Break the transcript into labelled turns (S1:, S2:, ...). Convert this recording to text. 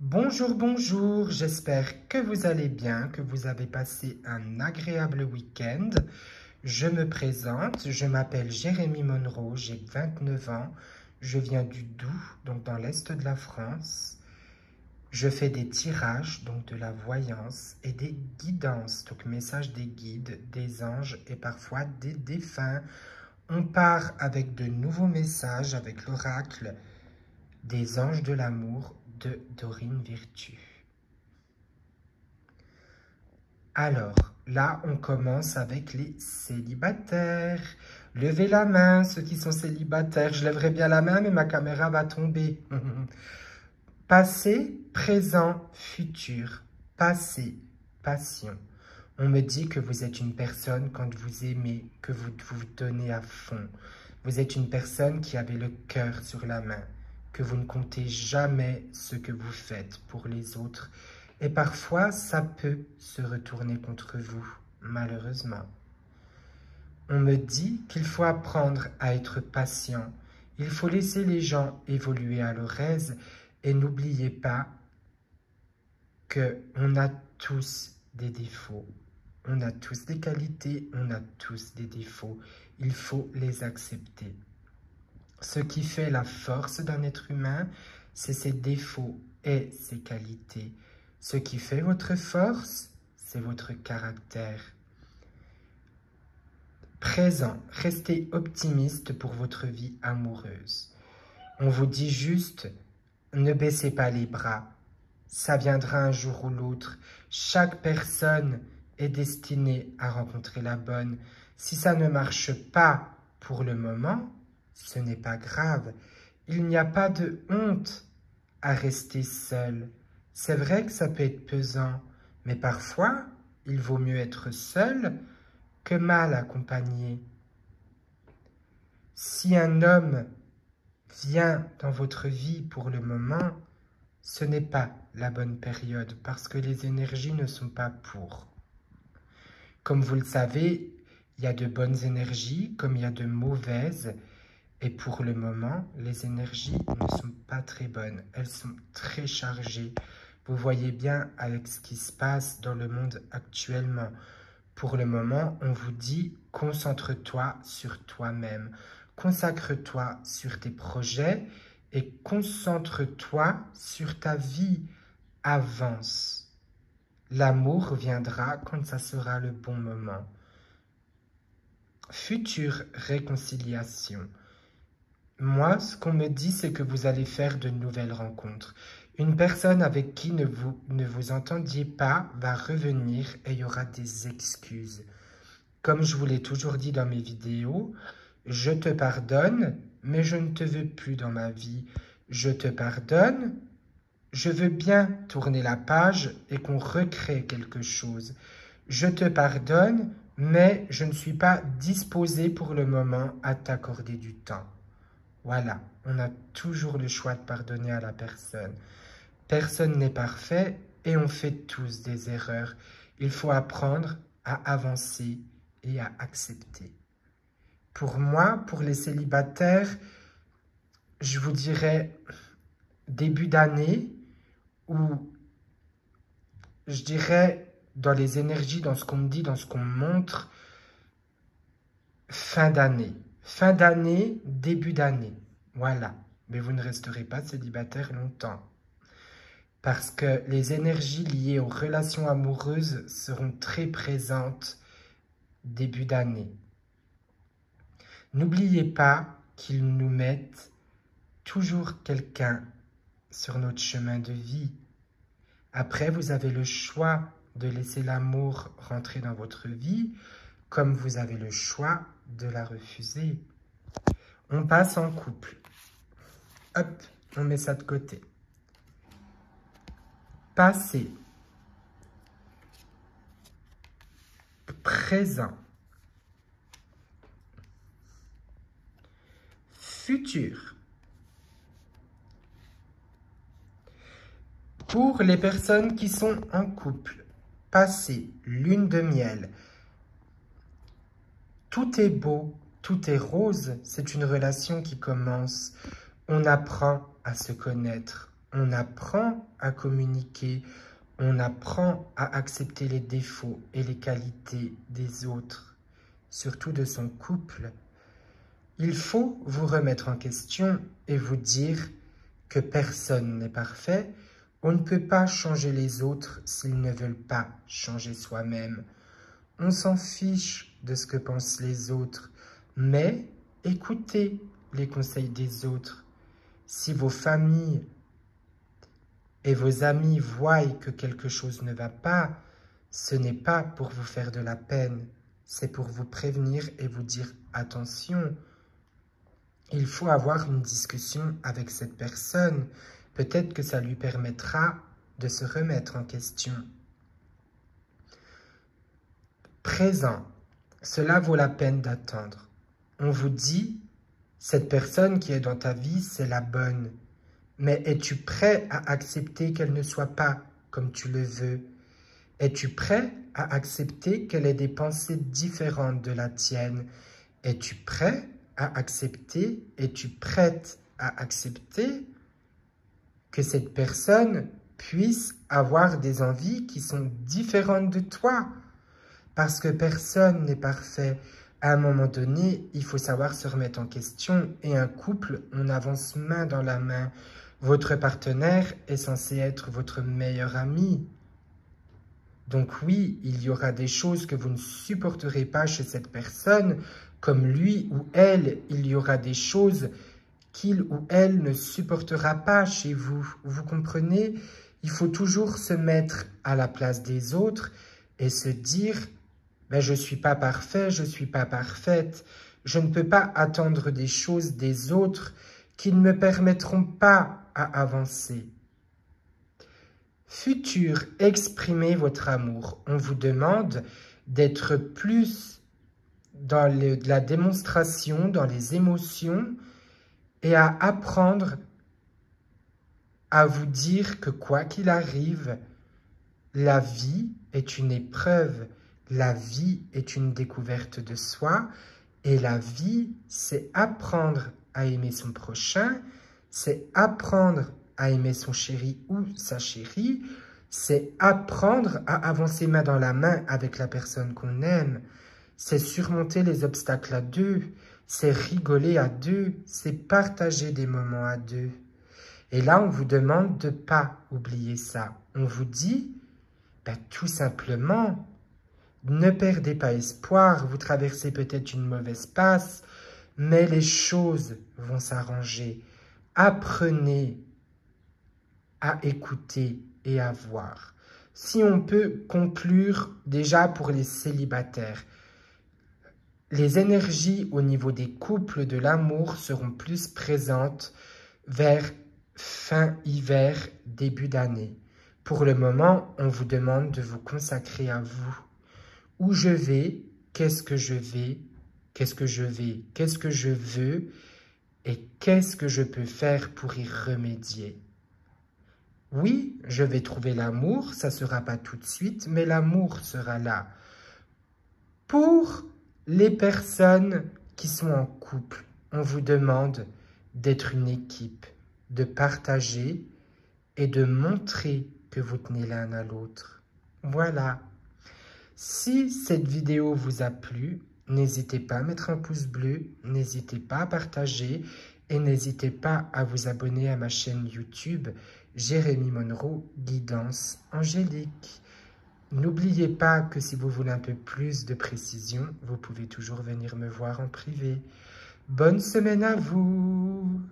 S1: Bonjour, bonjour, j'espère que vous allez bien, que vous avez passé un agréable week-end. Je me présente, je m'appelle Jérémy Monroe, j'ai 29 ans, je viens du Doubs, donc dans l'est de la France. Je fais des tirages, donc de la voyance, et des guidances, donc messages des guides, des anges et parfois des défunts. On part avec de nouveaux messages, avec l'oracle des anges de l'amour de Dorine Virtue. Alors, là, on commence avec les célibataires. Levez la main, ceux qui sont célibataires. Je lèverai bien la main, mais ma caméra va tomber. Passé, présent, futur. Passé, passion. On me dit que vous êtes une personne, quand vous aimez, que vous vous donnez à fond. Vous êtes une personne qui avait le cœur sur la main, que vous ne comptez jamais ce que vous faites pour les autres. Et parfois, ça peut se retourner contre vous, malheureusement. On me dit qu'il faut apprendre à être patient. Il faut laisser les gens évoluer à leur aise. Et n'oubliez pas qu'on a tous des défauts. On a tous des qualités, on a tous des défauts. Il faut les accepter. Ce qui fait la force d'un être humain, c'est ses défauts et ses qualités. Ce qui fait votre force, c'est votre caractère. Présent, restez optimiste pour votre vie amoureuse. On vous dit juste, ne baissez pas les bras. Ça viendra un jour ou l'autre. Chaque personne est destinée à rencontrer la bonne. Si ça ne marche pas pour le moment, ce n'est pas grave. Il n'y a pas de honte à rester seul. C'est vrai que ça peut être pesant, mais parfois, il vaut mieux être seul que mal accompagné. Si un homme vient dans votre vie pour le moment, ce n'est pas la bonne période parce que les énergies ne sont pas pour. Comme vous le savez, il y a de bonnes énergies comme il y a de mauvaises. Et pour le moment, les énergies ne sont pas très bonnes. Elles sont très chargées. Vous voyez bien avec ce qui se passe dans le monde actuellement. Pour le moment, on vous dit « Concentre-toi sur toi-même. Consacre-toi sur tes projets et concentre-toi sur ta vie. Avance. L'amour viendra quand ça sera le bon moment. » Future réconciliation. Moi, ce qu'on me dit, c'est que vous allez faire de nouvelles rencontres. Une personne avec qui ne vous entendiez pas va revenir et il y aura des excuses. Comme je vous l'ai toujours dit dans mes vidéos, je te pardonne, mais je ne te veux plus dans ma vie. Je te pardonne, je veux bien tourner la page et qu'on recrée quelque chose. Je te pardonne, mais je ne suis pas disposée pour le moment à t'accorder du temps. Voilà, on a toujours le choix de pardonner à la personne. Personne n'est parfait et on fait tous des erreurs. Il faut apprendre à avancer et à accepter. Pour moi, pour les célibataires, je vous dirais début d'année ou je dirais dans les énergies, dans ce qu'on me dit, dans ce qu'on me montre, fin d'année. Fin d'année, début d'année. Voilà. Mais vous ne resterez pas célibataire longtemps. Parce que les énergies liées aux relations amoureuses seront très présentes début d'année. N'oubliez pas qu'ils nous mettent toujours quelqu'un sur notre chemin de vie. Après, vous avez le choix de laisser l'amour rentrer dans votre vie, comme vous avez le choix de la refuser. On passe en couple. Hop, on met ça de côté. Passé. Présent. Futur. Pour les personnes qui sont en couple, passé, lune de miel. Tout est beau, tout est rose, c'est une relation qui commence. On apprend à se connaître, On apprend à communiquer, on apprend à accepter les défauts et les qualités des autres, surtout de son couple. Il faut vous remettre en question et vous dire que personne n'est parfait. On ne peut pas changer les autres s'ils ne veulent pas changer soi-même. On s'en fiche de ce que pensent les autres, mais écoutez les conseils des autres. Si vos familles et vos amis voient que quelque chose ne va pas, ce n'est pas pour vous faire de la peine, c'est pour vous prévenir et vous dire attention. Il faut avoir une discussion avec cette personne. Peut-être que ça lui permettra de se remettre en question. Présent, cela vaut la peine d'attendre. On vous dit, cette personne qui est dans ta vie, c'est la bonne. Mais es-tu prêt à accepter qu'elle ne soit pas comme tu le veux? Es-tu prêt à accepter qu'elle ait des pensées différentes de la tienne? Es-tu prêt à accepter, es-tu prête à accepter que cette personne puisse avoir des envies qui sont différentes de toi? Parce que personne n'est parfait. À un moment donné, il faut savoir se remettre en question. Et un couple, on avance main dans la main. Votre partenaire est censé être votre meilleur ami. Donc oui, il y aura des choses que vous ne supporterez pas chez cette personne, comme lui ou elle, il y aura des choses qu'il ou elle ne supportera pas chez vous. Vous comprenez? Il faut toujours se mettre à la place des autres et se dire ben, « je ne suis pas parfait, je ne suis pas parfaite. Je ne peux pas attendre des choses des autres qui ne me permettront pas à avancer. » Futur, exprimez votre amour. On vous demande d'être plus dans la démonstration, dans les émotions et à apprendre à vous dire que quoi qu'il arrive, la vie est une épreuve, la vie est une découverte de soi et la vie, c'est apprendre à aimer son prochain, c'est apprendre à aimer son chéri ou sa chérie, c'est apprendre à avancer main dans la main avec la personne qu'on aime, c'est surmonter les obstacles à deux, c'est rigoler à deux, c'est partager des moments à deux. Et là, on vous demande de ne pas oublier ça. On vous dit, ben, tout simplement, ne perdez pas espoir, vous traversez peut-être une mauvaise passe, mais les choses vont s'arranger. Apprenez à écouter et à voir. Si on peut conclure déjà pour les célibataires, les énergies au niveau des couples de l'amour seront plus présentes vers fin hiver, début d'année. Pour le moment, on vous demande de vous consacrer à vous. Où je vais, qu'est-ce que je vais, qu'est-ce que je vais, qu'est-ce que je veux et qu'est-ce que je peux faire pour y remédier. Oui, je vais trouver l'amour, ça ne sera pas tout de suite, mais l'amour sera là. Pour les personnes qui sont en couple, on vous demande d'être une équipe, de partager et de montrer que vous tenez l'un à l'autre. Voilà. Si cette vidéo vous a plu, n'hésitez pas à mettre un pouce bleu, n'hésitez pas à partager et n'hésitez pas à vous abonner à ma chaîne YouTube Jérémy Monroe Guidance Angélique. N'oubliez pas que si vous voulez un peu plus de précision, vous pouvez toujours venir me voir en privé. Bonne semaine à vous!